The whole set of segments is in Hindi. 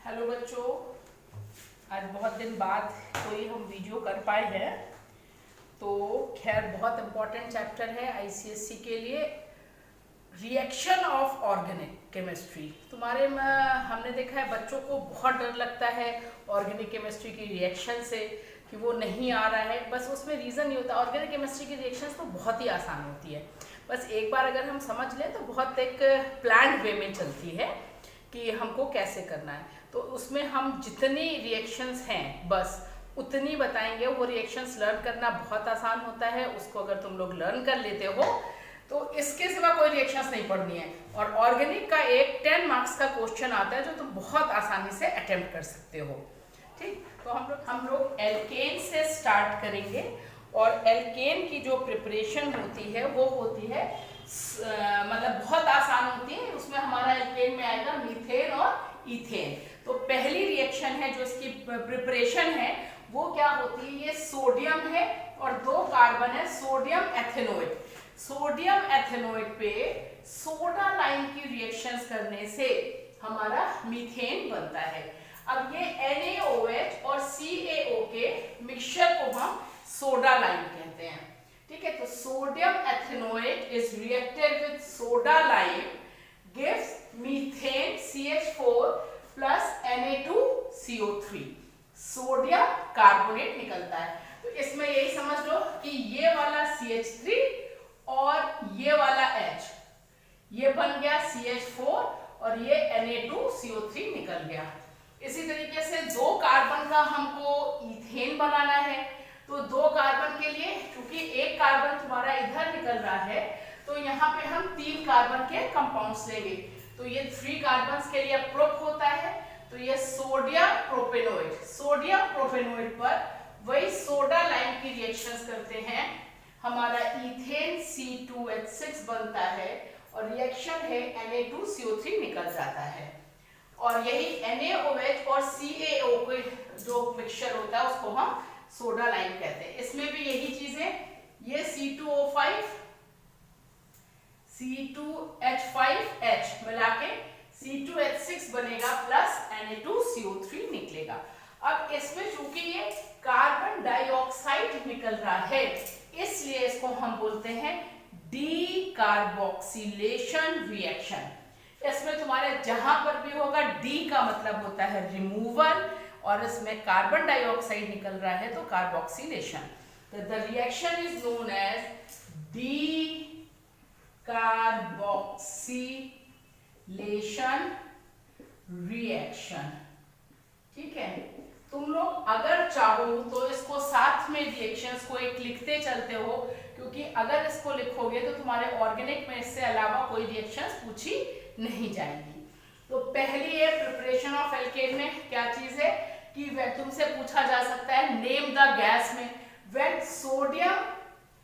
हेलो बच्चों, आज बहुत दिन बाद कोई हम वीडियो कर पाए हैं। तो खैर बहुत इम्पोर्टेंट चैप्टर है आईसीएससी के लिए, रिएक्शन ऑफ ऑर्गेनिक केमिस्ट्री। तुम्हारे में हमने देखा है बच्चों को बहुत डर लगता है ऑर्गेनिक केमिस्ट्री की रिएक्शन से कि वो नहीं आ रहा है। बस उसमें रीज़न नहीं होता, ऑर्गेनिक केमिस्ट्री की रिएक्शंस तो बहुत ही आसान होती है। बस एक बार अगर हम समझ लें तो बहुत एक प्लान्ड वे में चलती है कि हमको कैसे करना है। तो उसमें हम जितनी रिएक्शंस हैं बस उतनी बताएंगे। वो रिएक्शंस लर्न करना बहुत आसान होता है, उसको अगर तुम लोग लर्न कर लेते हो तो इसके सिवा कोई रिएक्शंस नहीं पढ़नी है। और ऑर्गेनिक का एक 10 मार्क्स का क्वेश्चन आता है जो तुम बहुत आसानी से अटेम्प्ट कर सकते हो। ठीक, तो हम लोग एल्केन से स्टार्ट करेंगे। और एल्केन की जो प्रिपरेशन होती है वो होती है मतलब बहुत आसान होती है। उसमें हमारा एल्केन में आएगा मीथेन और इथेन। तो पहली रिएक्शन है जो इसकी प्रिपरेशन है वो क्या होती है, ये सोडियम है और 2 कार्बन है, सोडियम एथेनोएट। सोडियम एथेनोएट पे सोडा लाइम की रिएक्शंस करने से हमारा मीथेन बनता है। अब ये NaOH और CaO के मिक्सचर को हम सोडा लाइम कहते हैं। ठीक है, तो sodium ethanoate is reacted with soda lime gives methane CH4 plus Na2CO3, sodium carbonate निकलता है। तो इसमें यही समझ लो कि ये वाला CH3 और ये वाला H, ये बन गया CH4 और ये Na2CO3 निकल गया। इसी तरीके से 2 कार्बन का हमको इथेन बनाना है। तो 2 कार्बन के लिए क्योंकि एक कार्बन तुम्हारा इधर निकल रहा है तो यहाँ पे हम 3 कार्बन के कंपाउंड्स लेंगे। तो ये 3 कार्बन्स के लिए प्रोप होता है। तो ये सोडियम प्रोपेनोएट, सोडियम प्रोपेनोएट पर वही सोडा लाइम की रिएक्शंस करते हैं, हमारा इथेन C2H6 बनता है और रिएक्शन है Na2CO3 निकल जाता है। और यही NaOH और CaO के जो मिक्सचर होता है उसको हम सोडा लाइम कहते हैं। इसमें भी यही चीजें, ये C2O5 C2H5H मिला के C2H6 बनेगा प्लस Na2CO3 निकलेगा। अब इसमें चूंकि ये कार्बन डाइऑक्साइड निकल रहा है इसलिए इसको हम बोलते हैं डीकार्बोक्सिलेशन रिएक्शन। इसमें तुम्हारे जहां पर भी होगा डी का मतलब होता है रिमूवल और इसमें कार्बन डाइऑक्साइड निकल रहा है तो कार्बोक्सिलेशन। तो the reaction is known as carboxylation reaction. ठीक है, तुम लोग अगर चाहो तो इसको साथ में रिएक्शंस को एक लिखते चलते हो, क्योंकि अगर इसको लिखोगे तो तुम्हारे ऑर्गेनिक में इससे अलावा कोई रिएक्शंस पूछी नहीं जाएगी। तो पहली है प्रिपरेशन ऑफ एल्केन में क्या चीज है कि तुमसे पूछा जा सकता है नेम द गैस में when sodium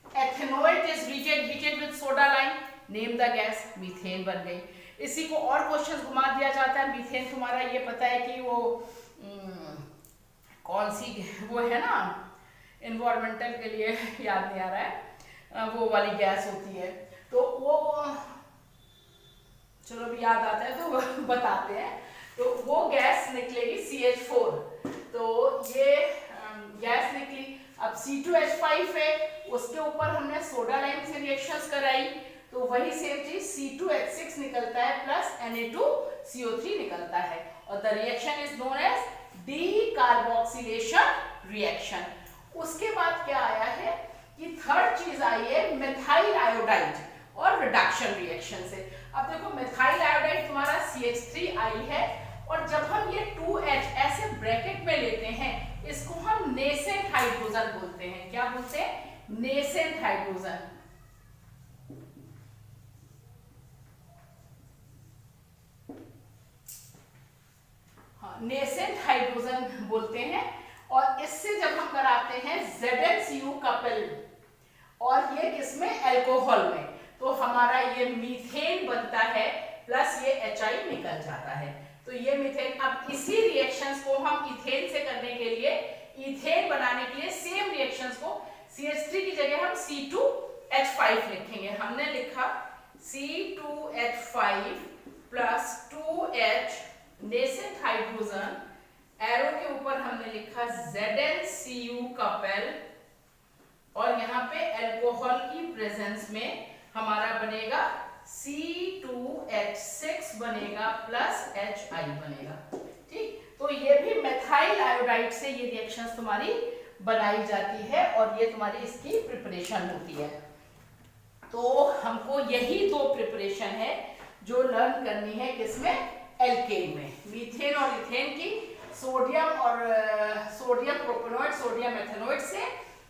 ethanoate is heated with soda lime, name the gas, methane बन गई। इसी को और क्वेश्चन घुमा दिया जाता है। मीथेन तुम्हारा ये पता है कि वो कौन सी वो है ना, एनवायरमेंटल के लिए याद नहीं आ रहा है, वो वाली गैस होती है। तो वो चलो भी याद आता है तो बताते हैं। तो वो गैस निकलेगी CH4, तो ये गैस निकली। अब C2H5 है, उसके ऊपर हमने सोडा लाइम से रिएक्शंस कराई तो वही सेम चीज C2H6 निकलता है प्लस Na2CO3 निकलता है और the reaction is known as decarboxylation reaction. उसके बाद क्या आया है कि थर्ड चीज आई है मिथाइल आयोडाइड और रिडक्शन रिएक्शन से। अब देखो मिथाइल आयोडाइड तुम्हारा CH3 आई है और जब हम ये 2H ऐसे ब्रैकेट में लेते हैं इसको हम नेसेंट हाइड्रोजन बोलते हैं। क्या बोलते हैं? Nascent hydrogen. हाँ, नेसेंट हाइड्रोजन बोलते हैं। और इससे जब हम कराते हैं ZnCu कपल और ये किसमें, एल्कोहल में, तो हमारा ये मीथेन बनता है प्लस ये HI निकल जाता है। तो ये मीथेन। अब इसी रिएक्शंस को हम इथेन से करने के लिए, इथेन बनाने के लिए सेम रिएक्शंस को CH3 की जगह हम C2H5 लिखेंगे। हमने लिखा C2H5 plus 2H nascent hydrogen, arrow के ऊपर हमने लिखा ZnCu कपल, और यहाँ पे अल्कोहल की प्रेजेंस में हमारा बनेगा C2H6 बनेगा प्लस HI बनेगा। ठीक, तो ये भी मेथाइल आयोडाइड से ये रिएक्शंस तुम्हारी बनाई जाती है और ये तुम्हारी इसकी प्रिपरेशन होती है। तो हमको यही दो प्रिपरेशन है जो लर्न करनी है, किसमें? एल्केन में, मीथेन और इथेन की, सोडियम और सोडियम प्रोपेनॉइड, सोडियम मेथेनॉइड से,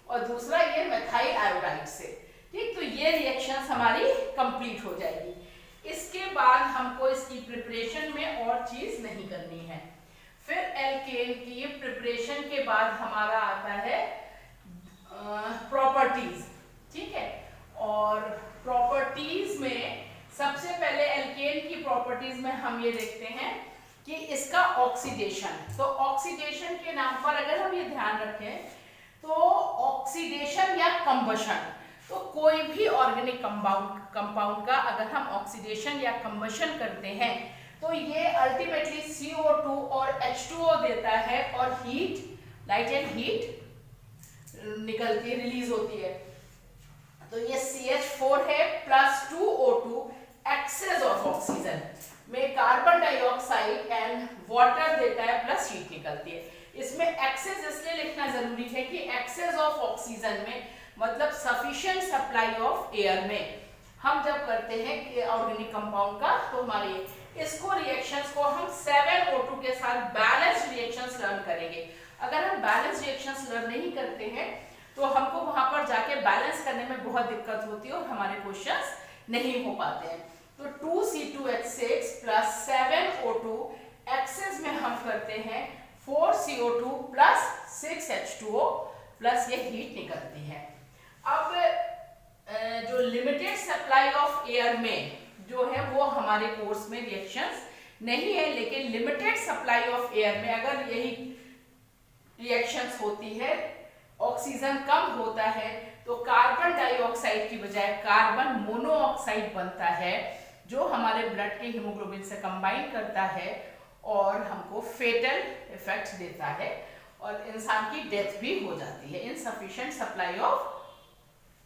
और दूसरा ये मेथाइल आयोडाइड से। ठीक, तो ये रिएक्शंस हमारी कंप्लीट हो जाएगी। इसके बाद हमको इसकी प्रिपरेशन में और चीज नहीं करनी है। फिर एल्केन की प्रिपरेशन के बाद हमारा आता है प्रॉपर्टीज। ठीक है, और प्रॉपर्टीज में सबसे पहले एल्केन की प्रॉपर्टीज में हम ये देखते हैं कि इसका ऑक्सीडेशन। तो ऑक्सीडेशन के नाम पर अगर हम ये ध्यान रखें तो ऑक्सीडेशन या कंबशन, तो कोई भी ऑर्गेनिक कंपाउंड का अगर हम ऑक्सीडेशन या कंबशन करते हैं तो ये अल्टीमेटली CO2 और H2O देता है और हीट, लाइट एंड हीट निकलती है, रिलीज होती है। तो ये CH4 है plus 2O2 excess of oxygen में कार्बन डाइऑक्साइड एंड वाटर देता है प्लस हीट निकलती है। इसमें एक्सेस इसलिए लिखना जरूरी है कि एक्सेस ऑफ ऑक्सीजन में मतलब सफिशिएंट सप्लाई ऑफ एयर में हम जब करते हैं ऑर्गेनिक कंपाउंड का, तो हमारे इसको रिएक्शंस को हम 7O2 के साथ बैलेंस रिएक्शंस लर्न करेंगे। अगर हम बैलेंस रिएक्शंस लर्न नहीं करते हैं तो हमको वहां पर जाके बैलेंस करने में बहुत दिक्कत होती है और हमारे क्वेश्चंस नहीं हो पाते हैं। तो 2C2H6 प्लस 7O2 एक्सेस में हम करते हैं 4CO2 प्लस 6H2O प्लस ये हीट निकलती है। अब जो लिमिटेड सप्लाई ऑफ एयर में जो है वो हमारे कोर्स में रिएक्शंस नहीं है, लेकिन लिमिटेड सप्लाई ऑफ एयर में अगर यही रिएक्शंस होती है, ऑक्सीजन कम होता है, तो कार्बन डाइऑक्साइड की बजाय कार्बन मोनोऑक्साइड बनता है जो हमारे ब्लड के हीमोग्लोबिन से कंबाइन करता है और हमको फेटल इफेक्ट देता है और इंसान की डेथ भी हो जाती है इनसफिशिएंट सप्लाई ऑफ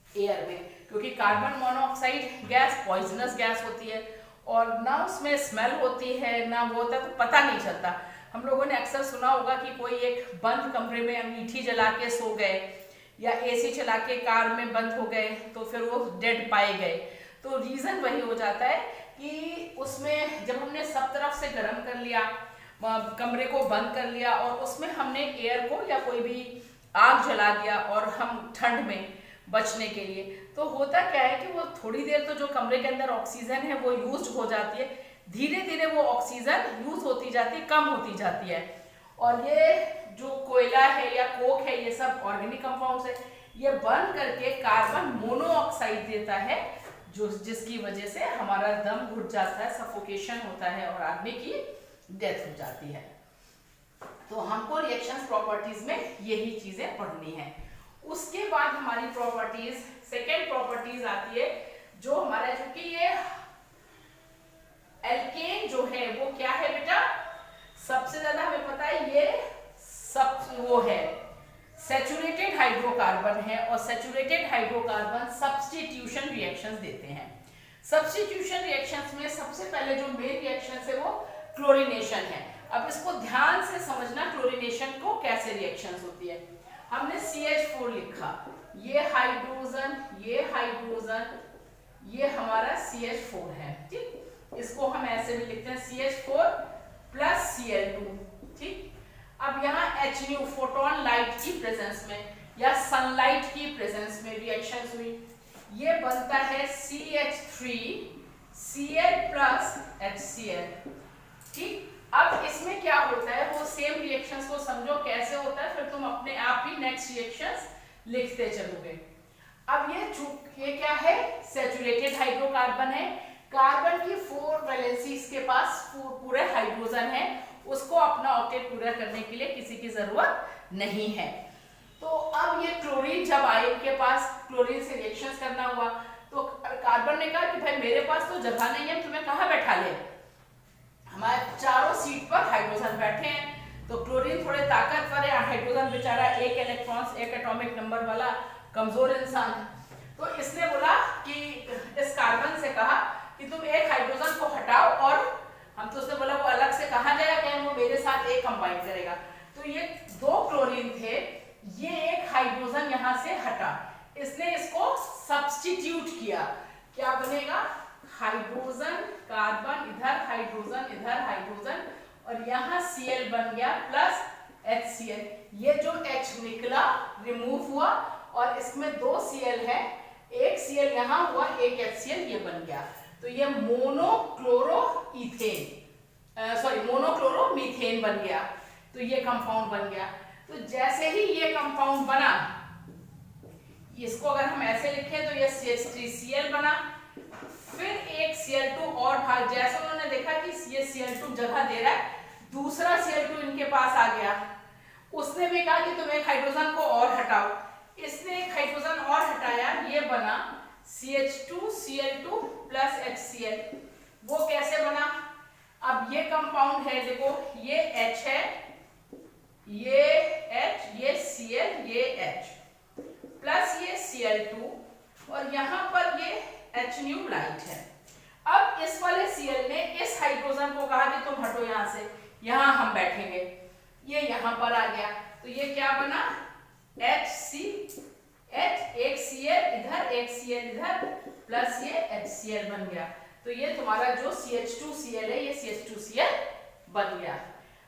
एयर में, क्योंकि carbon monoxide gas poisonous gas होती है और ना उसमें स्मेल होती है ना वो होता है, तो पता नहीं चलता। हम लोगों ने अक्सर सुना होगा कि कोई एक बंद कमरे में अंगीठी जला के सो गए या AC चला के कार में बंद हो गए तो फिर वो डेड पाए गए। तो रीजन वही हो जाता है कि उसमें जब हमने सब तरफ से गर्म कर लिया, कमरे को बंद कर लिया और उसमें हमने एयर को या कोई भी आग जला दिया और हम ठंड में बचने के लिए, तो होता क्या है कि वो थोड़ी देर तो जो कमरे के अंदर ऑक्सीजन है वो यूज हो जाती है, धीरे धीरे वो ऑक्सीजन यूज होती जाती है, कम होती जाती है। और ये जो कोयला है या कोक है, ये सब ऑर्गेनिक कंपाउंड्स है, ये बर्न करके कार्बन मोनोऑक्साइड देता है जो जिसकी वजह से हमारा दम घुट जाता है, सफोकेशन होता है और आदमी की डेथ हो जाती है। तो हमको रिएक्शंस प्रॉपर्टीज में यही चीजें पढ़नी है। उसके बाद हमारी प्रॉपर्टीज, सेकेंड प्रॉपर्टीज आती है जो हमारा, चूंकि ये एल्केन जो है वो क्या है बेटा, सबसे ज्यादा हमें पता है ये सब वो है सैचुरेटेड हाइड्रोकार्बन है और सैचुरेटेड हाइड्रोकार्बन सब्स्टिट्यूशन रिएक्शंस देते हैं। सब्स्टिट्यूशन रिएक्शंस में सबसे पहले जो मेन रिएक्शन है वो क्लोरीनेशन है। अब इसको ध्यान से समझना, क्लोरीनेशन को कैसे रिएक्शंस होती है। हमने CH4 लिखा, ये हाइड्रोजन, ये हमारा CH4 है, ठीक। इसको हम ऐसे भी लिखते हैं CH4 प्लस Cl2, ठीक। अब यहाँ Hν फोटोन लाइट की प्रेजेंस में या सनलाइट की प्रेजेंस में रिएक्शन हुई, ये बनता है CH3 Cl प्लस HCl, ठीक। अब इसमें क्या होता है वो सेम रिएक्शंस को समझो कैसे होता है, फिर तुम अपने आप ही नेक्स्ट रिएक्शंस लिखते चलोगे। अब ये क्या है, सैचुरेटेड हाइड्रोकार्बन है, कार्बन की 4 वैलेंसी इसके पास पूरे हाइड्रोजन है, उसको अपना ऑक्टेट पूरा करने के लिए किसी की जरूरत नहीं है। तो अब ये क्लोरीन जब आए, इनके पास क्लोरीन से रिएक्शंस करना हुआ, तो कार्बन ने कहा कि भाई मेरे पास तो जगह नहीं है, तुम्हें कहाँ बैठा ले, हमारे चारों सीट पर हाइड्रोजन बैठे हैं। तो क्लोरीन थोड़े ताकतवर है, हाइड्रोजन बेचारा एक इलेक्ट्रॉन्स एक एटॉमिक नंबर वाला कमजोर इंसान है। तो इसने बोला कि इस कार्बन से कहा कि तुम एक हाइड्रोजन को हटाओ, और हम तो उसने बोला वो अलग से कहा जाएगा क्या, वो मेरे साथ एक कंबाइन करेगा। तो ये दो क्लोरीन थे, ये एक हाइड्रोजन यहाँ से हटा, इसने इसको सब्स्टिट्यूट किया, क्या बनेगा हाइड्रोजन कार्बन इधर हाइड्रोजन और यहाँ Cl बन गया प्लस HCl। ये जो H निकला रिमूव हुआ और इसमें दो Cl है, एक Cl यहाँ हुआ एक HCl ये बन गया। तो ये मोनोक्लोरोमीथेन बन गया। तो ये कंपाउंड बन गया। तो जैसे ही ये कंपाउंड बना, इसको अगर हम ऐसे लिखें तो ये CH3Cl बना, फिर एक Cl2 और भाग, जैसे उन्होंने देखा कि ये Cl2 जगह दे रहा है, दूसरा Cl2 इनके पास आ गया, उसने भी कहा कि तुम एक हाइड्रोजन को और हटाओ, इसने एक हाइड्रोजन और हटाया, ये बना CH2Cl2 प्लस HCl। वो कैसे बना, अब ये कंपाउंड है, देखो ये H है, ये H, ये Cl, ये H प्लस ये Cl2 और यहाँ पर ये H न्यू लाइट है। अब इस वाले Cl ने इस हाइड्रोजन को कहा कि तुम हटो यहाँ से, यहाँ हम बैठेंगे, ये यहाँ पर आ गया। तो ये क्या बना HCH, एक Cl इधर एक Cl इधर प्लस ये HCl बन गया। तो ये तुम्हारा जो CH2Cl है ये CH2Cl बन गया।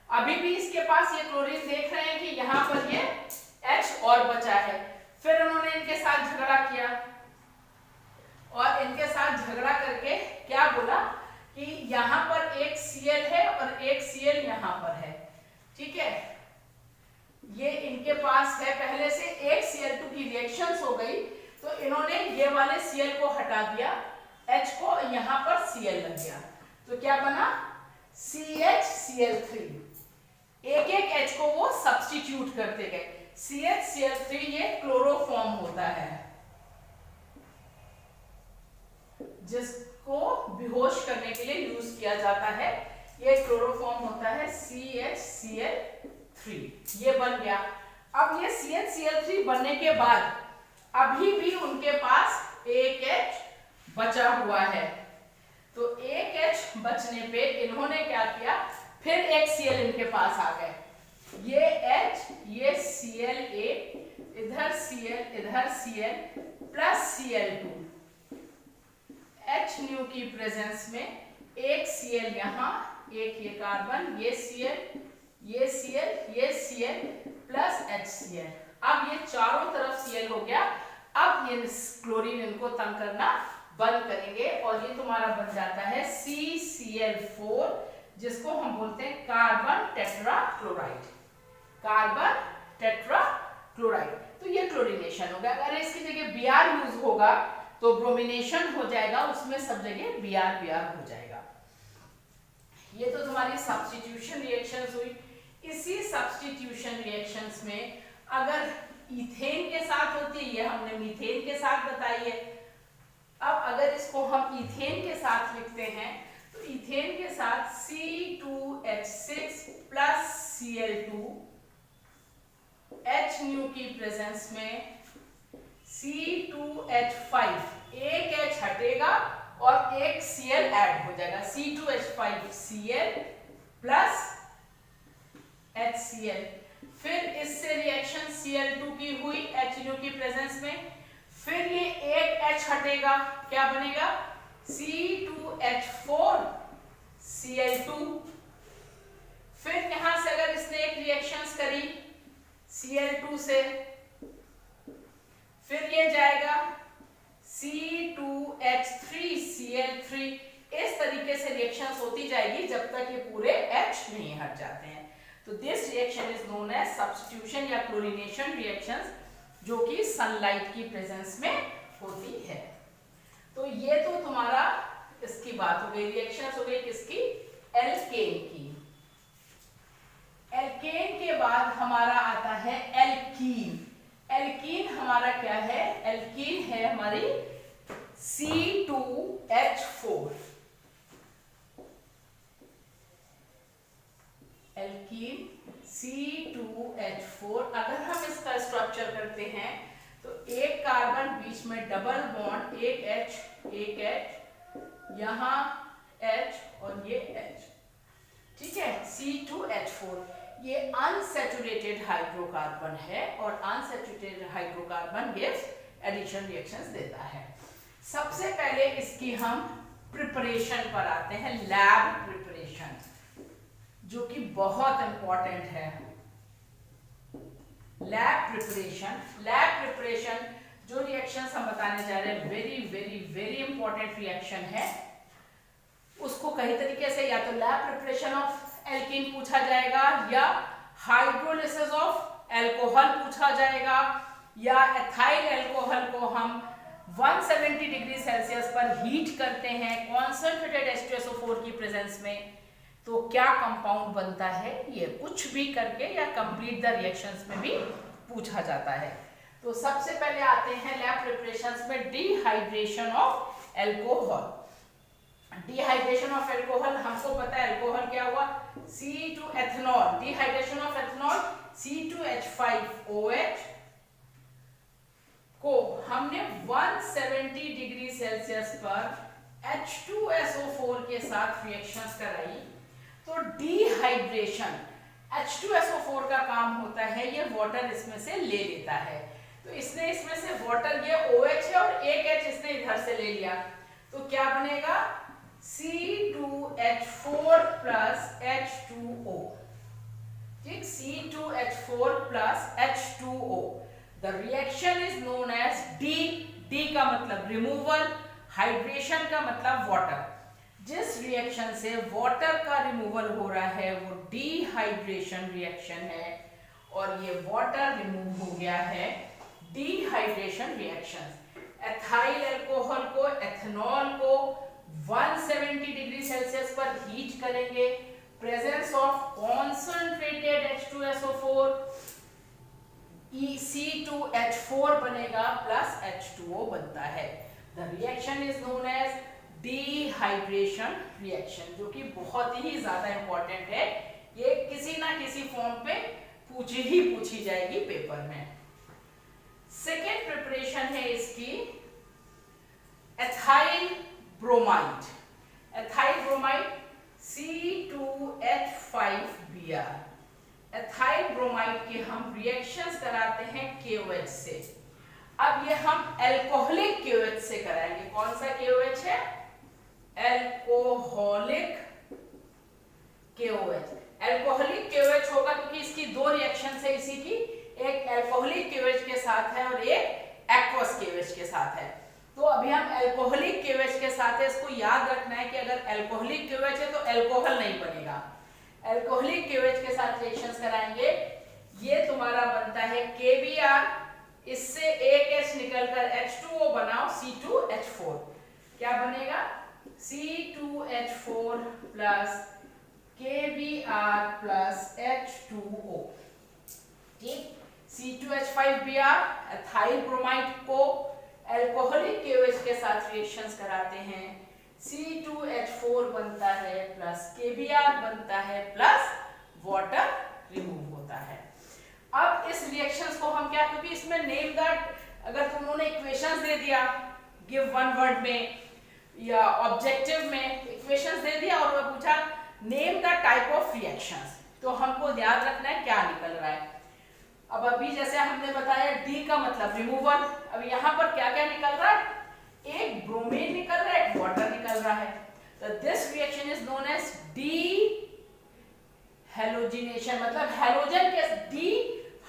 अभी भी इसके पास ये क्लोरीन देख रहे हैं कि यहाँ पर ये H और बचा है। फिर उन्होंने इनके साथ झगड़ा किया और इनके साथ झगड़ा करके क्या बोला कि यहाँ पर एक Cl है और एक Cl यहाँ पर है, ठीक है। ये इनके पास है पहले से, एक Cl2 की रिएक्शंस हो गई तो इन्होंने ये वाले Cl को हटा दिया, H को यहाँ पर Cl लग गया। तो क्या बना CHCl3, एक एक H को वो सब्स्टिट्यूट करते गए। CHCl3 ये क्लोरोफॉर्म होता है जिसको बेहोश करने के लिए यूज किया जाता है, ये क्लोरोफॉर्म होता है CHCl3, ये बन गया। अब ये CHCl3 बनने के बाद अभी भी उनके पास एक H बचा हुआ है। तो एक H बचने पे इन्होंने क्या किया, फिर एक Cl इनके पास आ गए, ये H, ये Cl इधर Cl plus Cl2, H new की प्रेजेंस में एक Cl यहाँ, एक ये कार्बन, ये Cl प्लस HCl। अब ये चारों तरफ Cl हो गया। अब ये क्लोरीन इनको तंग करना बंद करेंगे और ये तुम्हारा बन जाता है CCl4, जिसको हम बोलते हैं कार्बन टेट्राक्लोराइड। Carbon tetrachloride. तो ये क्लोरीनेशन हो गया। अगर इसकी जगह Br यूज होगा तो ब्रोमिनेशन हो जाएगा, उसमें सब जगह Br हो जाएगा। ये तो तुम्हारी सब्स्टिट्यूशन रिएक्शंस हुई। इसी सब्स्टिट्यूशन रिएक्शंस में अगर इथेन के साथ होती है, ये हमने मीथेन के साथ बताई है। अब अगर इसको हम इथेन के साथ लिखते हैं तो इथेन के साथ C2H6 plus Cl2, H new की प्रेजेंस में C2H5, एक H हटेगा और एक Cl ऐड हो जाएगा, C2H5Cl प्लस HCl। फिर इससे रिएक्शन Cl2 की हुई H न्यू की प्रेजेंस में, फिर ये एक H हटेगा, क्या बनेगा C2H4Cl2। फिर यहां से अगर इसने एक रिएक्शंस करी Cl2 से, फिर ये जाएगा C2H3Cl3। इस तरीके से रिएक्शंस होती जाएगी जब तक ये पूरे H नहीं हट जाते हैं। तो this reaction is known as substitution या क्लोरीनेशन रिएक्शंस, जो कि सनलाइट की प्रेजेंस में होती है। तो ये तो तुम्हारा इसकी बात हो गई, रिएक्शंस हो गई किसकी, एल्केन की। एल्केन के बाद हमारा आता है एल्कीन। एल्कीन हमारा क्या है, एल्कीन है हमारी C2H4। Alkene C2H4। अगर हम इसका स्ट्रक्चर करते हैं तो एक कार्बन बीच में डबल बॉन्ड, एक H यहाँ H और ये H, ठीक है, C2H4। ये अनसैचुरेटेड हाइड्रोकार्बन है और unsaturated hydrocarbon gives addition reactions देता है। सबसे पहले इसकी हम प्रिपरेशन पर आते हैं, लैब प्रिपरेशन, जो कि बहुत इंपॉर्टेंट है। लैब प्रिपरेशन जो रिएक्शंस हम बताने जा रहे हैं, very very very important reaction है। उसको कई तरीके से, या तो लैब प्रिपरेशन ऑफ एल्कीन पूछा जाएगा, या हाइड्रोलिसिस ऑफ एल्कोहल पूछा जाएगा, या एथाइल एल्कोहल को हम 170 डिग्री सेल्सियस पर हीट करते हैं कॉन्सेंट्रेटेड H2SO4 की प्रेजेंस में, तो क्या कंपाउंड बनता है, ये कुछ भी करके या कंप्लीट द रिएक्शंस में भी पूछा जाता है। तो सबसे पहले आते हैं लैब प्रिपरेशंस में dehydration of alcohol. Dehydration of alcohol, हमको पता है एल्कोहल क्या हुआ, C2 ethanol, dehydration of ethanol C2H5OH को हमने 170 डिग्री सेल्सियस पर H2SO4 के साथ रिएक्शंस कराई। तो डिहाइड्रेशन, H2SO4 का काम होता है ये वाटर इसमें से ले लेता है, तो इसने इसमें से वाटर, ये OH है और एक H इसने इधर से ले लिया, तो क्या बनेगा C2H4 plus H2O, ठीक, C2H4 plus H2O। The reaction is known as D का मतलब रिमूवल, हाइड्रेशन का मतलब वाटर। जिस रिएक्शन से वाटर का रिमूवल हो रहा है वो डिहाइड्रेशन रिएक्शन है, और ये वाटर रिमूव हो गया है डिहाइड्रेशन रिएक्शन। एथाइल अल्कोहल को, एथेनॉल को 170 डिग्री सेल्सियस पर हीट करेंगे, presence of concentrated H2SO4, C2H4 बनेगा प्लस H2O बनता है। The reaction is known as dehydration reaction, जो कि बहुत ही ज्यादा इंपॉर्टेंट है, ये किसी ना किसी फॉर्म पे पूछी जाएगी पेपर में। सेकेंड प्रिपरेशन है इसकी ethyl bromide. Ethyl bromide C2H5Br। Ethyl bromide के हम रिएक्शंस कराते हैं KOH से। अब ये हम एल्कोहलिक KOH से कराएंगे। कौन सा KOH है? Alcoholic KOH। एल्कोहलिक KOH होगा क्योंकि इसकी दो रिएक्शंस है इसी की, एक एल्कोहलिक KOH के साथ है और एक एक्वस KOH के साथ है। तो अभी हम एल्कोहलिक KOH के साथ है, इसको याद रखना है कि अगर एल्कोहलिक KOH है तो अल्कोहल नहीं बनेगा। एल्कोहलिक KOH के साथ रिएक्शंस कराएंगे, ये तुम्हारा बनता है KBr, इससे एक H निकलकर H2O बनाओ C2H4, क्या बनेगा C2H4 plus KBr plus H2O, ठीक। C2H5Br एथाइल ब्रोमाइड को एल्कोहलिक KOH के साथ रिएक्शंस कराते हैं, C2H4 बनता है प्लस KBr बनता है प्लस वाटर रिमूव होता है। अब इस रिएक्शंस को हम क्या, क्योंकि इसमें नेम दैट, अगर तुम उन्होंने इक्वेशंस दे दिया गिव वन वर्ड में या ऑब्जेक्टिव में इक्वेशंस दे दिया और वो पूछा name the type of reactions, तो हमको याद रखना है क्या निकल रहा है। अब अभी जैसे हमने बताया D का मतलब रिमूवल, अब यहाँ पर क्या क्या निकल रहा है, एक ब्रोमीन निकल रहा है, एक वाटर निकल रहा है। तो this reaction is known as dehalogenation, मतलब हेलोजन के डी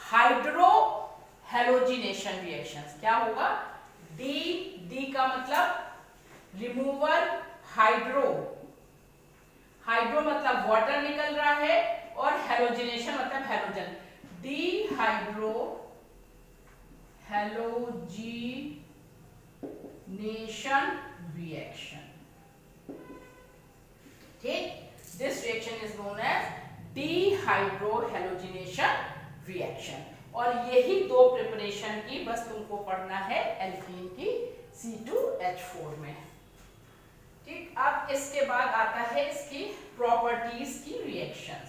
हाइड्रो हेलोजिनेशन रिएक्शंस। क्या होगा, डी का मतलब रिमूवल, हाइड्रो मतलब वाटर निकल रहा है, और हेलोजिनेशन मतलब हेलोजन, डिहाइड्रो हेलोजिनेशन रिएक्शन, ठीक। This reaction is known as dehydrohalogenation reaction. और यही दो प्रिपरेशन की बस तुमको पढ़ना है एल्कीन की C2H4 में, ठीक। अब इसके बाद आता है इसकी प्रॉपर्टीज की रिएक्शंस।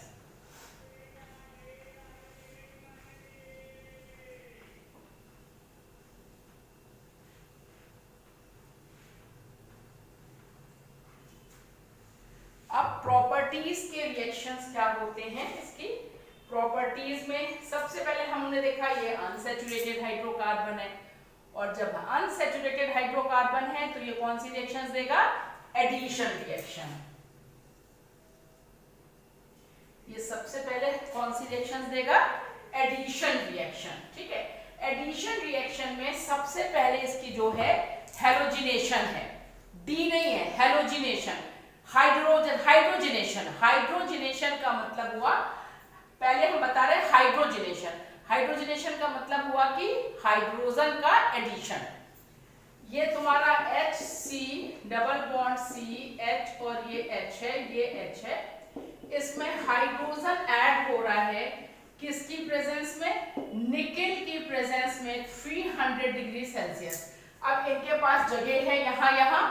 प्रॉपर्टीज के रिएक्शंस क्या होते हैं, इसकी प्रॉपर्टीज में सबसे पहले हमने देखा ये अनसैचुरेटेड हाइड्रोकार्बन है, और जब अनसैचुरेटेड हाइड्रोकार्बन है तो ये कौन सी रिएक्शंस देगा, एडिशन रिएक्शन। ये सबसे पहले कौन सी रिएक्शंस देगा, एडिशन रिएक्शन। ठीक है, एडिशन रिएक्शन में सबसे पहले इसकी जो है हैलोजिनेशन है, डी नहीं है, हैलोजिनेशन, हाइड्रोजनेशन। हाइड्रोजनेशन का मतलब हुआ, पहले हम बता रहे हैं हाइड्रोजनेशन, हाइड्रोजनेशन का मतलब हुआ कि हाइड्रोजन का एडिशन। ये तुम्हारा HC double bond C H और ये H है, ये H है, इसमें हाइड्रोजन ऐड हो रहा है किसकी प्रेजेंस में, निकेल की प्रेजेंस में 300 डिग्री सेल्सियस। अब इनके पास जगह है यहाँ यहाँ,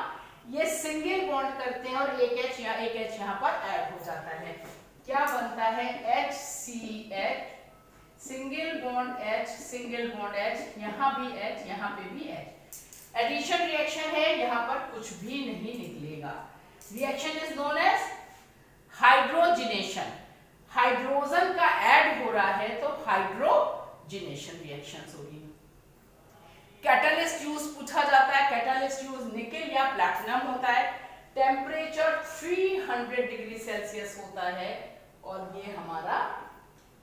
ये सिंगल बॉन्ड करते हैं और एक H यहाँ पर ऐड हो जाता है, क्या बनता है, HCH, single bond H, single bond H, यहाँ भी H, यहाँ पे भी H। एडिशन रिएक्शन है, यहाँ पर कुछ भी नहीं निकलेगा। Reaction is known as hydrogenation. Hydrogen का ऐड हो रहा है तो हाइड्रोजनेशन रिएक्शंस होगी। कैटलिस्ट यूज पूछा जाता है, कैटलिस्ट यूज निकेल या प्लैटिनम होता है, टेम्परेचर 300 डिग्री सेल्सियस होता है और ये हमारा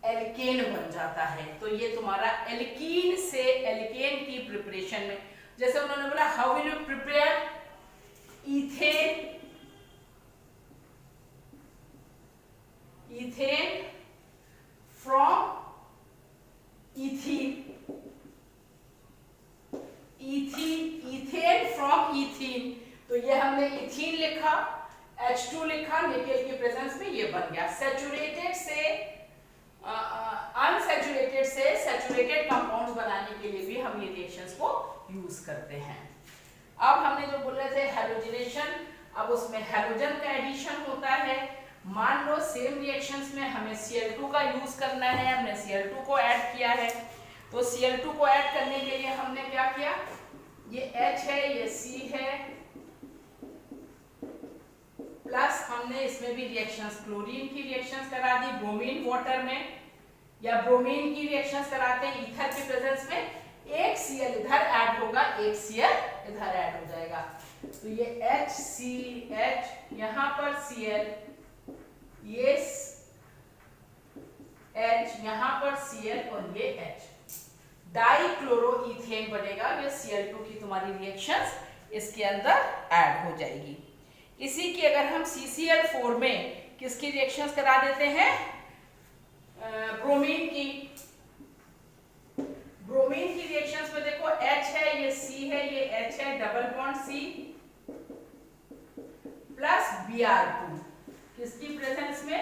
एल्केन बन जाता है। तो ये तुम्हारा एल्कीन से एल्केन की प्रिपरेशन में, जैसे उन्होंने बोला how will you prepare ethane, ethane from ethene, ethane from ethene, तो ये हमने इथीन लिखा, H2 लिखा, निकेल की प्रेजेंस में ये बन गया। सैचुरेटेड से अनसैचुरेटेड से सैचुरेटेड कंपाउंड्स बनाने के लिए भी हम ये रिएक्शंस को यूज करते हैं। अब हमने जो बोल रहे थे हैलोजिनेशन, अब उसमें हैलोजन का एडिशन होता है। मान लो सेम रिएक्शंस में हमें Cl2 का यूज करना है, हमने Cl2 को ऐड किया है, तो Cl2 को ऐड करने के लिए हमने क्या किया, ये H है, ये C है, प्लस हमने इसमें भी रिएक्शंस, क्लोरीन की रिएक्शंस करा दी ब्रोमीन वाटर में, या ब्रोमीन की रिएक्शंस कराते हैं ईथर की प्रेजेंस में, एक Cl इधर ऐड होगा, एक Cl इधर ऐड हो जाएगा, तो ये HCH, यहाँ पर Cl, ये H, यहाँ पर Cl और ये H, डाइक्लोरोइथेन बनेगा। ये Cl2 की तुम्हारी रिएक्शंस इसके अंदर ऐड हो जाएगी। इसी की अगर हम CCl4 में किसकी रिएक्शंस करा देते हैं, ब्रोमीन की, ब्रोमीन की रिएक्शंस में देखो H है, ये C है, ये H है, double bond C plus Br2, किसकी प्रेजेंस में,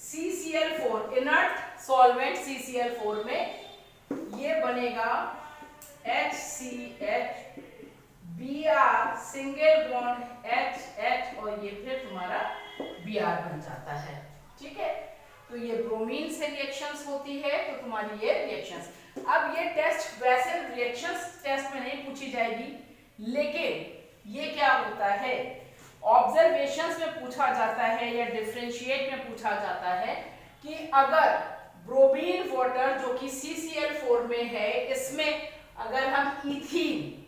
CCl4, इनर्ट सॉल्वेंट CCl4 में ये बनेगा HCH, Br, single bond HH और ये फिर तुम्हारा Br बन जाता है। ठीक है, तो ये ब्रोमीन से रिएक्शंस होती है, तो तुम्हारी ये रिएक्शंस। अब ये टेस्ट वैसे रिएक्शंस टेस्ट में नहीं पूछी जाएगी, लेकिन ये क्या होता है, ऑब्जर्वेशंस में पूछा जाता है या डिफरेंशिएट में पूछा जाता है कि अगर ब्रोमीन वाटर जो कि CCl4 में है, इसमें अगर हम इथीन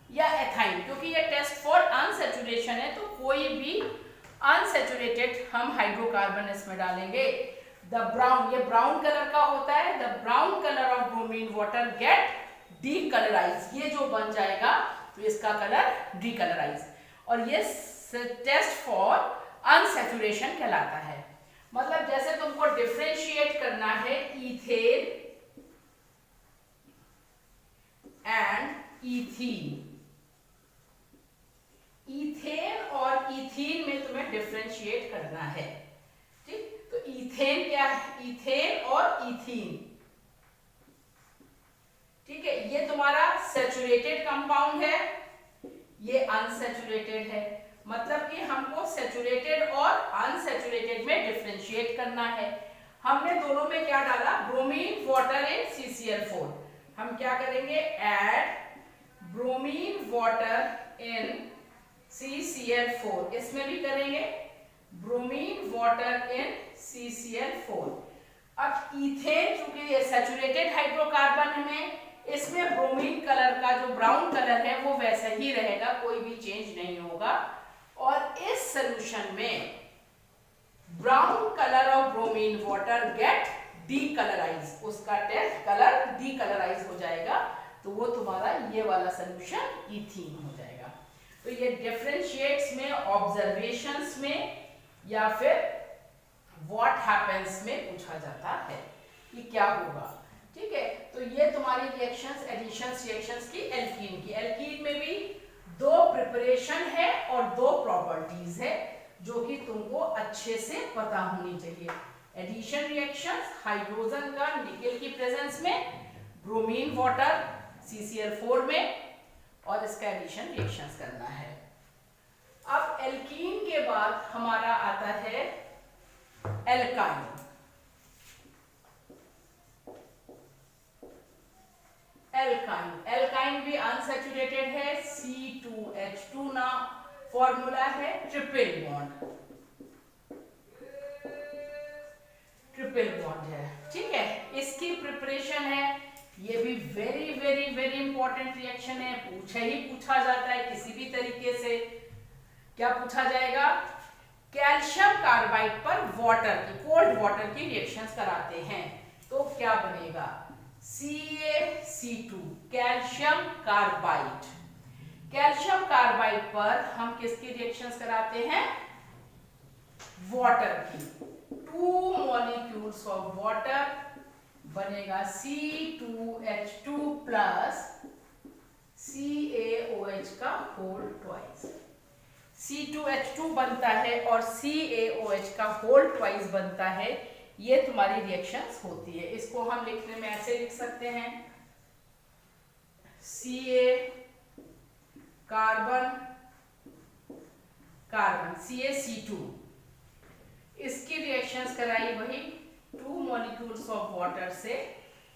या एथाइन, क्योंकि ये टेस्ट फॉर अनसैचुरेशन है, तो कोई भी अनसैचुरेटेड हम हाइड्रोकार्बन इसमें डालेंगे। द ब्राउन, ये ब्राउन कलर का होता है, the brown colour of bromine water get decolourise, ये जो बन जाएगा तो इसका कलर डीकलराइज, और ये टेस्ट फॉर अनसैचुरेशन कहलाता है। मतलब जैसे तुमको डिफरेंशिएट करना है इथेन एंड इथीन, इथेन और इथीन में तुम्हें डिफरेंशिएट करना है। ठीक, तो इथेन क्या है, इथेन और इथीन, ठीक है, ये तुम्हारा सैचुरेटेड कंपाउंड है, ये अनसैचुरेटेड है, मतलब कि हमको सैचुरेटेड और अनसैचुरेटेड में डिफरेंशिएट करना है। हमने दोनों में क्या डाला, ब्रोमीन वाटर इन CCl4, हम क्या करेंगे, add bromine water in CCl4, इसमें भी करेंगे, ब्रोमीन वाटर इन CCl4। अब इथेन चूंकि ये सैचुरेटेड हाइड्रोकार्बन में, इसमें ब्रोमीन कलर का जो ब्राउन कलर है वो वैसा ही रहेगा, कोई भी चेंज नहीं होगा। और इस सॉल्यूशन में brown colour of bromine water get decolourise, उसका टेस्ट कलर डीकलराइज हो जाएगा, तो वो तुम्हारा ये वाला सॉल्यूशन इथीन हो जाएगा। तो ये डिफरेंशिएट्स में, ऑब्जर्वेशंस में या फिर व्हाट हैपेंस में पूछा जाता है कि क्या होगा। ठीक है, तो ये तुम्हारी रिएक्शंस, एडिशंस, रिएक्शंस की एल्कीन की। एल्कीन में भी दो प्रिपरेशन है और दो प्रॉपर्टीज है जो कि तुमको अच्छे से पता होनी चाहिए। एडिशन रिएक्शंस, हाइड्रोजन का निकेल की प्रेजेंस में ब्रोमीन वाटर CCl4 में, और इसका एडिशन रिएक्शंस करना है। अब एल्कीन के बाद हमारा आता है एल्काइन। एल्काइन भी अनसैचुरेटेड है, C2H2 ना फॉर्मूला है, ट्रिपल बॉन्ड है। ठीक है, इसकी प्रिपरेशन है, ये भी very very very important reaction है, पूछा जाता है किसी भी तरीके से। क्या पूछा जाएगा? कैल्शियम कार्बाइड पर वाटर की, कोल्ड वाटर की रिएक्शंस कराते हैं तो क्या बनेगा? CaC2, calcium carbide. Calcium carbide पर हम किसकी रिएक्शंस कराते हैं? वाटर की। 2 मॉलिक्यूल्स ऑफ वाटर बनेगा C2H2 प्लस CaOH का होल ट्वाइस। C2H2 बनता है और CaOH का होल ट्वाइस बनता है। ये तुम्हारी रिएक्शंस होती है। इसको हम लिखने में ऐसे लिख सकते हैं, Ca कार्बन कार्बन CaC2, इसकी रिएक्शंस कराई वही 2 मॉलिक्यूल्स ऑफ वाटर से,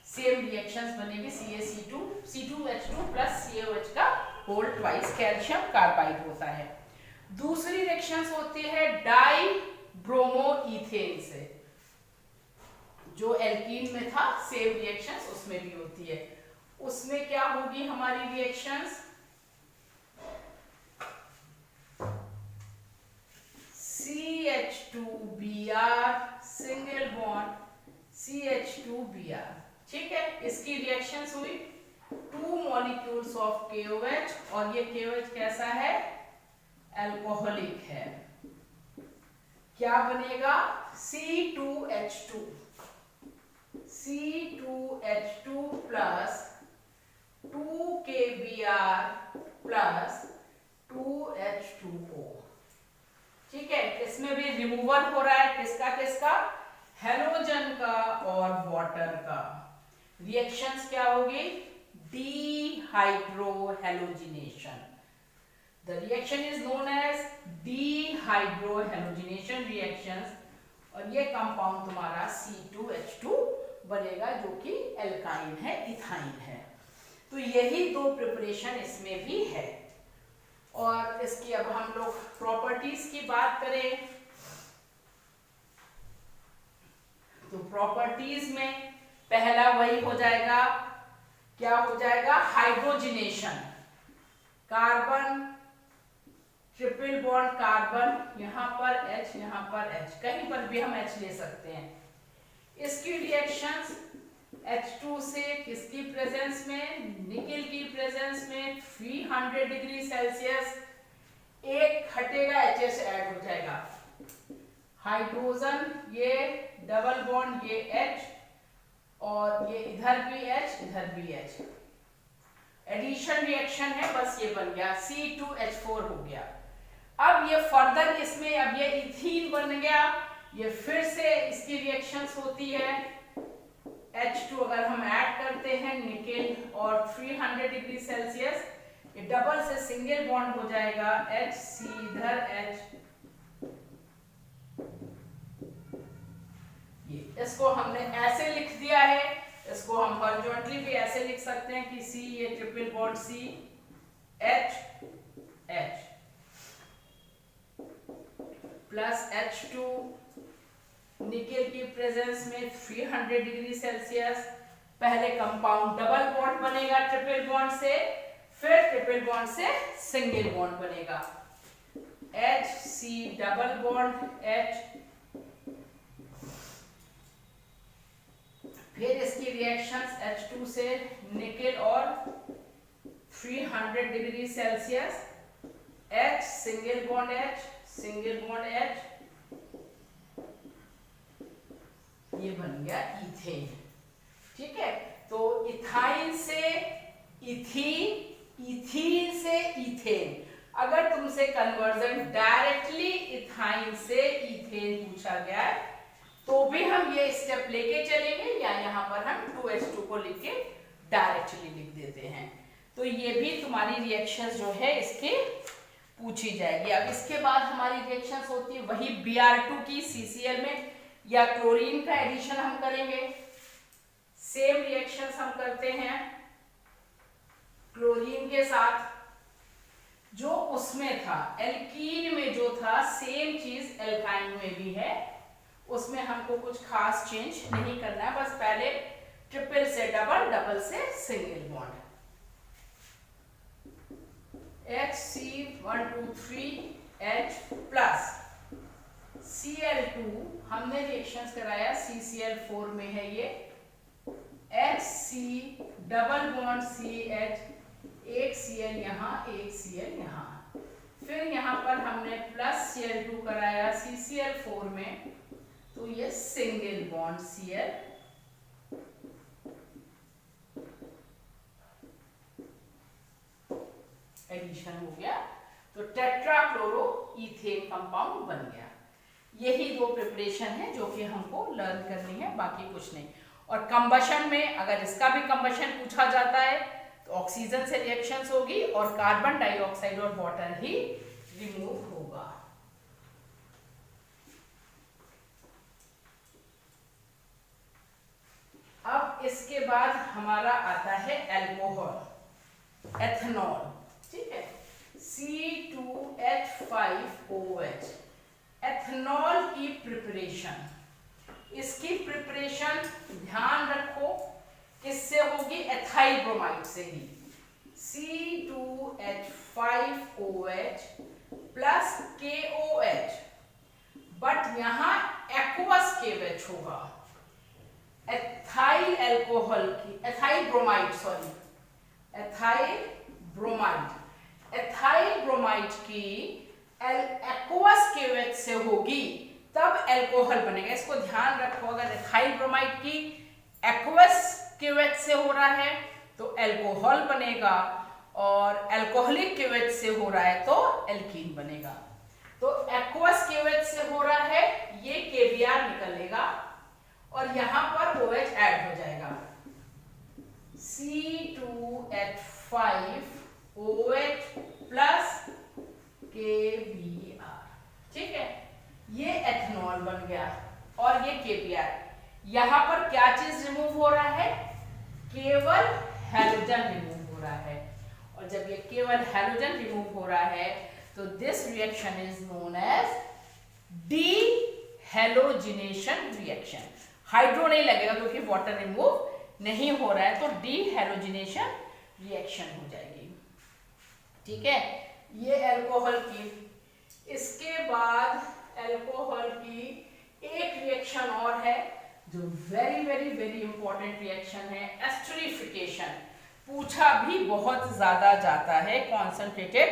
सेम रिएक्शंस बनेगी CaC2, C2H2 प्लस CaOH का होल ट्वाइस, कैल्शियम कार्बाइड होता है। दूसरी रिएक्शंस होती है डाई ब्रोमोइथेन से, जो एल्कीन में था, सेम रिएक्शंस उसमें भी होती है। उसमें क्या होगी हमारी reactions? CH2Br single bond CH2Br। ठीक है, इसकी रिएक्शंस हुई 2 मॉलिक्यूल्स ऑफ KOH, और ये KOH कैसा है? अल्कोहलिक है। क्या बनेगा? C2H2 plus 2KBr plus 2H2O। ठीक है, इसमें भी रिमूवल हो रहा है, किसका? हेलोजन का और वाटर का। रिएक्शंस क्या होगी? Dehydrohalogenation. The reaction is known as dehydrohalogenation reactions, और ये कंपाउंड तुम्हारा C2H2 बनेगा जो कि एल्काइन है, इथाइन है। तो यही दो प्रिपरेशन इसमें भी है। और इसकी अब हम लोग प्रॉपर्टीज की बात करें तो प्रॉपर्टीज में पहला वही हो जाएगा, क्या हो जाएगा? Hydrogenation. Carbon triple bond carbon, यहां पर H, यहां पर H, कहीं पर भी हम H ले सकते हैं। इसकी रिएक्शंस H2 से किसकी प्रेजेंस में? निकेल की प्रेजेंस में 300 डिग्री सेल्सियस, एक हटेगा, HH ऐड हो जाएगा। हाइड्रोजन, ये डबल बॉन्ड, ये H, और ये इधर भी H, इधर भी H। एडिशन रिएक्शन है, बस ये बन गया, C2H4 हो गया। अब ये फर्दर इसमें, अब ये इथीन बन गया, ये फिर से इसकी रिएक्शंस होती है। H2 अगर हम ऐड करते हैं निकेल और 300 डिग्री सेल्सियस, ये डबल से सिंगल बॉन्ड हो जाएगा, HC इधर H, ये इसको हमने ऐसे लिख दिया है। इसको हम हॉरिजॉन्टली भी ऐसे लिख सकते हैं कि C, ये triple bond C H plus H2 nickel की प्रेजेंस में 300 डिग्री सेल्सियस। पहले कंपाउंड डबल बॉन्ड बनेगा ट्रिपल बॉन्ड से, फिर ट्रिपल बॉन्ड से सिंगल बॉन्ड बनेगा। HC डबल बॉन्ड H, फिर इसकी रिएक्शंस H2 से निकेल और 300 degree Celsius, H single bond H, single bond H, ये बन गया इथेन। ठीक है, तो इथाइन से इथीन, इथीन से इथेन। अगर तुमसे कन्वर्जन डायरेक्टली इथाइन से इथेन पूछा गया है तो भी हम ये स्टेप लेके चलेंगे, या यहाँ पर हम 2H2 को लिख के डायरेक्टली लिख देते हैं। तो ये भी तुम्हारी रिएक्शंस जो है इसके पूछी जाएगी। अब इसके बाद हमारी रिएक्शंस होती है वही Br2 की CCl में, या क्लोरीन का एडिशन हम करेंगे। सेम रिएक्शंस हम करते हैं क्लोरीन के साथ। जो उसमें था एल्कीन में जो था सेम चीज एल्काइन में भी है, उसमें हमको कुछ खास चेंज नहीं करना है, बस पहले ट्रिपल से डबल, डबल से single bond. HC123H plus Cl2, हमने रिएक्शंस कराया CCl4 में है ये, HC डबल बॉन्ड CH, एक Cl यहाँ, एक Cl यहाँ। फिर यहाँ पर हमने प्लस Cl2 कराया CCl4 में, तो ये सिंगल बॉन्ड Cl, एडिशन हो गया, तो टेट्राक्लोरोईथेन कंपाउंड बन गया। यही दो प्रिपरेशन है जो कि हमको लर्न करनी है, बाकी कुछ नहीं। और कंबशन में अगर इसका भी कंबशन पूछा जाता है तो ऑक्सीजन से रिएक्शंस होगी और कार्बन डाइऑक्साइड और वाटर ही रिमूव होगा। अब इसके बाद हमारा आता है अल्कोहल, एथेनॉल। ठीक है, C2H5OH, एथेनॉल की प्रिपरेशन। इसकी प्रिपरेशन ध्यान रखो किससे होगी, एथाइल ब्रोमाइड से ही। C2H5OH प्लस KOH, बट यहां एक्वस KOH होगा। एथाइल अल्कोहल की, ethyl bromide, sorry, ethyl bromide, ethyl bromide की एक्वस KOH से होगी तब अल्कोहल बनेगा। इसको ध्यान रखो, अगर एथाइल ब्रोमाइड की एक्वस KOH से हो रहा है तो अल्कोहल बनेगा, और अल्कोहलिक KOH से हो रहा है तो एल्कीन बनेगा। तो एक्वस KOH से हो रहा है, ये KBr निकलेगा और यहां पर OH ऐड हो जाएगा, C2H5OH प्लस KBr। ठीक है, ये एथेनॉल बन गया और ये KBr। यहां पर क्या चीज रिमूव हो रहा है, केवल हैलोजन रिमूव हो रहा है, और जब ये केवल हैलोजन रिमूव हो रहा है तो this reaction is known as dehalogenation reaction. Hydro नहीं लगेगा क्योंकि वाटर रिमूव नहीं हो रहा है, तो डीहैलोजिनेशन रिएक्शन हो जाएगी। ठीक है, ये अल्कोहल की। इसके बाद अल्कोहल की एक रिएक्शन और है जो very very very important reaction है, एस्टरिफिकेशन। पूछा भी बहुत ज्यादा जाता है कॉन्सेंट्रेटेड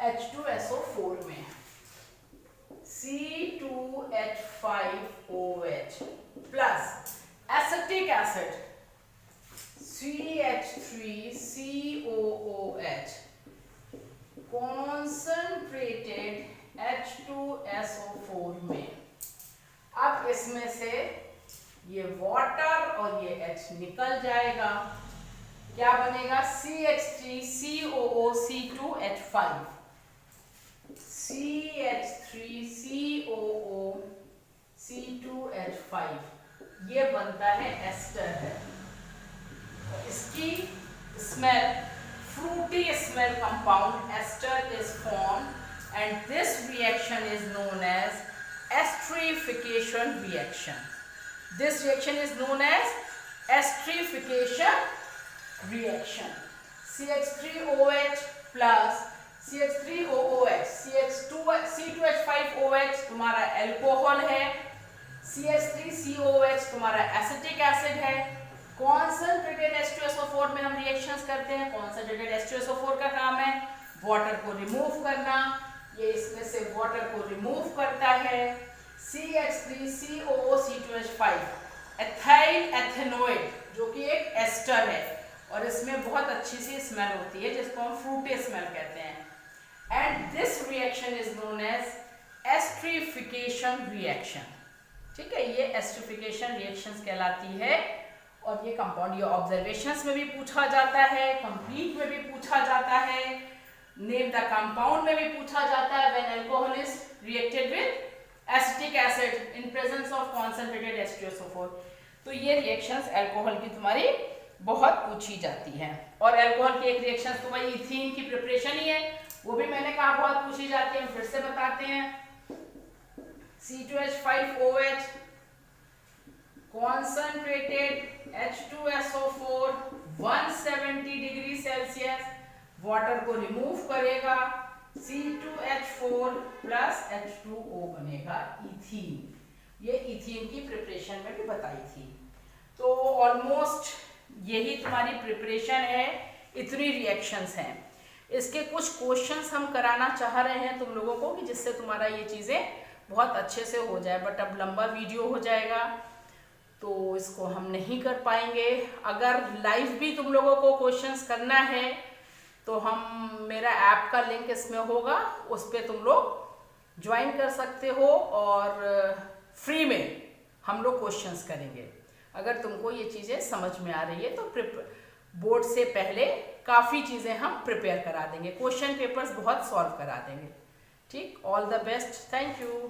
H2SO4 में। C2H5OH plus acetic acid CH3COOH, concentrated H2SO4 में। अब इसमें से ये वाटर और ये H निकल जाएगा, क्या बनेगा, CH3COOC2H5, CH3COOC2H5, ये बनता है एस्टर है। इसकी smell, fruity smell compound ester is formed and this reaction is known as esterification reaction. This reaction is known as esterification reaction. CH3OH plus CH3OOH, C2H5OH तुम्हारा एल्कोहल है, CH3COOH तुम्हारा एसिटिक एसिड है। कॉन्सेंट्रेटेड H2SO4 में हम रिएक्शंस करते हैं। कॉन्सेंट्रेटेड H2SO4 का काम है वाटर को रिमूव करना, ये इसमें से वाटर को रिमूव करता है। CH3COO-C2H5 एथाइल एथेनोइड जो कि एक एस्टर है और इसमें बहुत अच्छी सी स्मेल होती है जिसको हम फ्रूटी स्मेल कहते हैं। And this reaction is known as esterification reaction. ठीक है, ये एस्टरिफिकेशन रिएक्शंस कहलाती है और ये कंपाउंड, ये ऑब्जर्वेशंस में भी पूछा जाता है, कंप्लीट में भी पूछा जाता है, नेम द कंपाउंड में भी पूछा जाता है। When alcohol is reacted with acetic acid in presence of concentrated H2SO4, तो ये रिएक्शंस अल्कोहल की तुम्हारी बहुत पूछी जाती है। और अल्कोहल की एक रिएक्शन तो भाई इथीन की प्रिपरेशन ही है, वो भी मैंने कहा बहुत पूछी जाती है, हम फिर से बताते हैं। C2H5OH concentrated H2SO4 170 degree Celsius water को रिमूव करेगा, C2H4 प्लस H2O बनेगा इथीन। ये इथीन की प्रिपरेशन में भी बताई थी। तो ऑलमोस्ट यही तुम्हारी प्रिपरेशन है, इतनी रिएक्शंस हैं। इसके कुछ क्वेश्चंस हम कराना चाह रहे हैं तुम लोगों को कि जिससे तुम्हारा ये चीज़ें बहुत अच्छे से हो जाए, बट अब लंबा वीडियो हो जाएगा तो इसको हम नहीं कर पाएंगे। अगर लाइव भी तुम लोगों को क्वेश्चंस करना है तो हम, मेरा ऐप का लिंक इसमें होगा, उस पर तुम लोग ज्वाइन कर सकते हो और फ्री में हम लोग क्वेश्चंस करेंगे। अगर तुमको ये चीज़ें समझ में आ रही है तो बोर्ड से पहले काफ़ी चीज़ें हम प्रिपेयर करा देंगे, क्वेश्चन पेपर्स बहुत सॉल्व करा देंगे। ठीक, all the best, thank you.